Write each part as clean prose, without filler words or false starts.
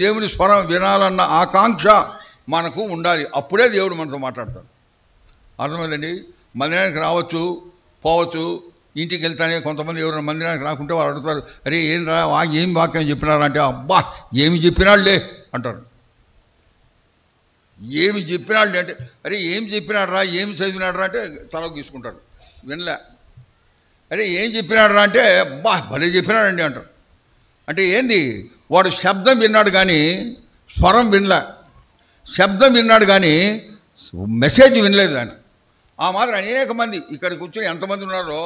దేవుని స్వరం వినాలన్న ఆకాంక్ష మనకు ఉండాలి. అప్పుడే దేవుడు మనతో మాట్లాడతాడు. అర్థమైందండి. మందిరానికి రావచ్చు, పోవచ్చు, ఇంటికి వెళ్తానే కొంతమంది ఎవరైనా మందిరానికి రాకుంటే వాళ్ళు అడుగుతారు, అరే ఏం రా ఏం వాక్యం చెప్పినారంటే, అబ్బా ఏమి చెప్పినాడులే అంటారు. ఏమి చెప్పినాడులే అంటే, అరే ఏం చెప్పినాడు రా, ఏమి చదివినాడు రా అంటే తలకు తీసుకుంటారు, వినలే. అరే ఏం చెప్పినాడు రా అంటే, అబ్బా భలే చెప్పినాడండి అంటారు. అంటే ఏంది, వాడు శబ్దం విన్నాడు కానీ స్వరం వినలే, శబ్దం విన్నాడు కానీ మెసేజ్ వినలేదు ఆయన. ఆ మాత్రం అనేక మంది ఇక్కడికి కూర్చొని ఎంతమంది ఉన్నారో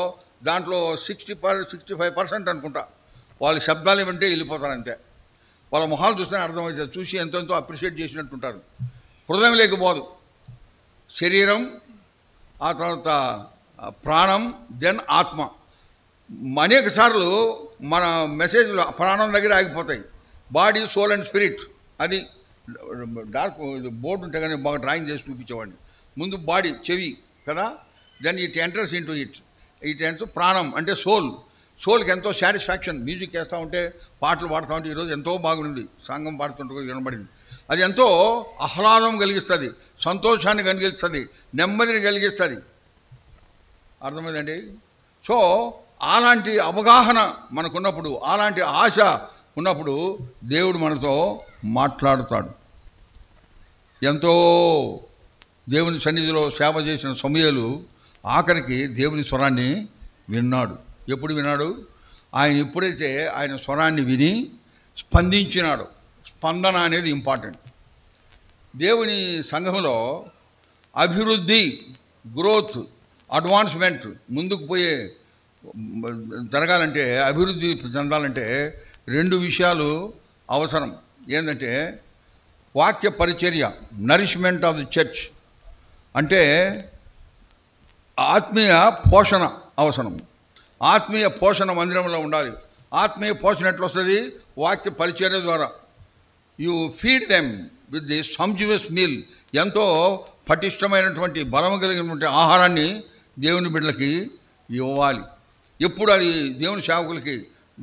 దాంట్లో 65% అనుకుంటా వాళ్ళు శబ్దాలు వింటే వెళ్ళిపోతారు అంతే. వాళ్ళ మొహాలు చూస్తేనే అర్థమవుతుంది, చూసి ఎంతో అప్రిషియేట్ చేసినట్టుంటారు. హృదయం లేకపోదు, శరీరం, ఆ తర్వాత ప్రాణం, దెన్ ఆత్మ. అనేక సార్లు మన మెసేజ్లు ప్రాణం దగ్గర ఆగిపోతాయి. బాడీ, సోల్ అండ్ స్పిరిట్, అది డార్క్ బోర్డు ఉంటే కానీ బాగా డ్రాయింగ్ చేసి చూపించేవాడిని. ముందు బాడీ, చెవి కదా, then it enters into it enters ప్రాణం అంటే సోల్. సోల్కి ఎంతో సాటిస్ఫాక్షన్, మ్యూజిక్ వేస్తూ ఉంటే, పాటలు పాడుతూ ఉంటే, ఈరోజు ఎంతో బాగుంది, సంగం పాడుతుంటే వినబడింది. అది ఎంతో ఆహ్లాదం కలిగిస్తుంది, సంతోషాన్ని కలిగిస్తుంది, నెమ్మదిని కలిగిస్తుంది. అర్థమైందండి. సో అలాంటి అవగాహన మనకున్నప్పుడు, అలాంటి ఆశ ఉన్నప్పుడు దేవుడు మనతో మాట్లాడుతాడు. ఎంతో దేవుని సన్నిధిలో సేవ చేసిన సమూయేలు ఆఖరికి దేవుని స్వరాన్ని విన్నాడు. ఎప్పుడు విన్నాడు? ఆయన ఎప్పుడైతే ఆయన స్వరాన్ని విని స్పందించినాడు. స్పందన అనేది ఇంపార్టెంట్. దేవుని సంఘంలో అభివృద్ధి, గ్రోత్, అడ్వాన్స్మెంట్, ముందుకు పోయే జరగాలంటే, అభివృద్ధి చెందాలంటే 2 విషయాలు అవసరం. ఏంటంటే వాక్య పరిచర్య, నరిష్మెంట్ ఆఫ్ ది చర్చ్, అంటే ఆత్మీయ పోషణ అవసరం. ఆత్మీయ పోషణ మందిరంలో ఉండాలి. ఆత్మీయ పోషణ ఎట్లా వస్తుంది? వాక్య పరిచర్య ద్వారా. You feed them with the sumptuous meal, ఎంతో పటిష్టమైనటువంటి బలము కలిగినటువంటి ఆహారాన్ని దేవుని బిడ్డలకి ఇవ్వాలి. ఎప్పుడు అది దేవుని సేవకులకి,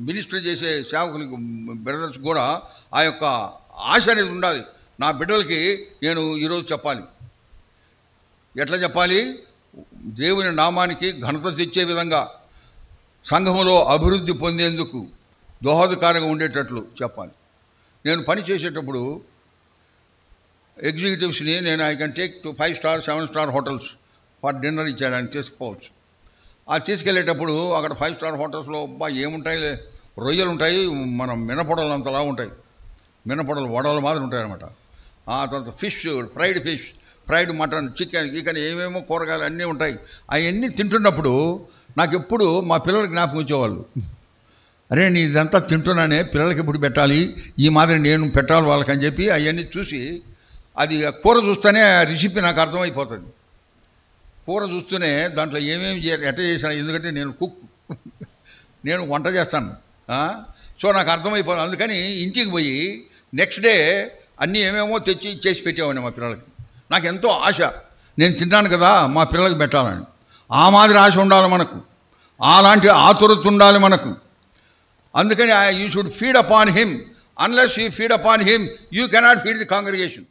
మినిస్టర్ చేసే సేవకులకి, బ్రదర్స్ కూడా ఆ యొక్క ఆశ అనేది ఉండాలి. నా బిడ్డలకి నేను ఈరోజు చెప్పాలి. ఎట్లా చెప్పాలి? దేవుని నామానికి ఘనత తెచ్చే విధంగా, సంఘములో అభివృద్ధి పొందేందుకు దోహదకారంగా ఉండేటట్లు చెప్పాలి. నేను పని చేసేటప్పుడు ఎగ్జిక్యూటివ్స్ని నేను I can take to 5 star 7 star hotels for dinner ఇచ్చేయడానికి తీసుకుపోవచ్చు. అది తీసుకెళ్ళేటప్పుడు అక్కడ 5 స్టార్ హోటల్స్లో ఏముంటాయి, రొయ్యలు ఉంటాయి, మనం మినపొడలు అంతలా ఉంటాయి, మినపొడలు వడలు మాదిరి ఉంటాయి అన్నమాట. ఆ తర్వాత ఫిష్, ఫ్రైడ్ మటన్, చికెన్ ఏమేమో కూరగాయలు అన్నీ ఉంటాయి. అవన్నీ తింటున్నప్పుడు నాకు ఎప్పుడు మా పిల్లలకి జ్ఞాపకం వచ్చేవాళ్ళు, అరే నీ ఇదంతా తింటున్నానే, పిల్లలకి ఎప్పుడు పెట్టాలి, ఈ మాదిరి నేను పెట్టాలి వాళ్ళకి అని చెప్పి అవన్నీ చూసి, అది కూర చూస్తేనే ఆ రెసిపీ నాకు అర్థమైపోతుంది. కూర చూస్తూనే దాంట్లో ఏమేమి ఎట్ట చేశాను, ఎందుకంటే నేను కుక్, నేను వంట చేస్తాను. సో నాకు అర్థమైపోతుంది. అందుకని ఇంటికి పోయి నెక్స్ట్ డే అన్నీ ఏమేమో తెచ్చి చేసి పెట్టేవాడిని మా పిల్లలకి. నాకు ఎంతో ఆశ, నేను తిన్నాను కదా మా పిల్లలకి పెట్టాలని. ఆ మాదిరి ఆశ ఉండాలి మనకు, అలాంటి ఆతురత ఉండాలి మనకు. అందుకని you should feed upon him. Unless you feed upon him, you cannot feed the congregation.